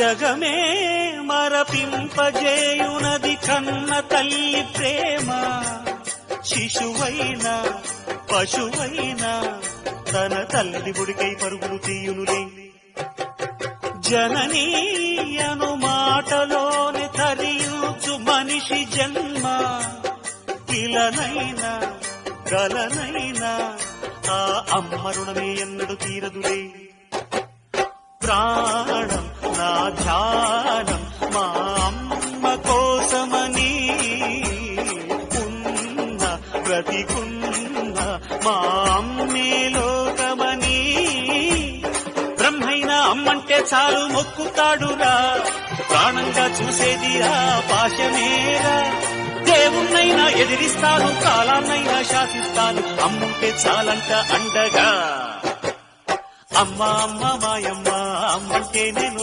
జగమే మరపింపజేయునది కన్న తల్లి ప్రేమ. శిశువైనా పశువైనా తన తల్లి గుడికై పరుగులు తీయునులే. జననీ అను మాటలోని తరించు మనిషి జన్మ. ఇలనైనా గలనైనా ఆ అమ్మ రుణమే ఎన్నడు తీరదులే. ప్రాణం నా ధ్యానం మా అమ్మ కోసమని ఉన్న బ్రతికున్న మా అమ్మే లోకమని. బ్రహ్మైనా అమ్మంటే చాలు మొక్కుతాడురా, ప్రాణంగా చూసేది ఆ పాశమేరా. దేవుణ్ణైనా ఎదిరిస్తాను, కాలాన్నైనా శాసిస్తాను, అమ్ముంటే చాలంట అండగా. అమ్మ అమ్మ మాయమ్మ అమ్మంటే నేను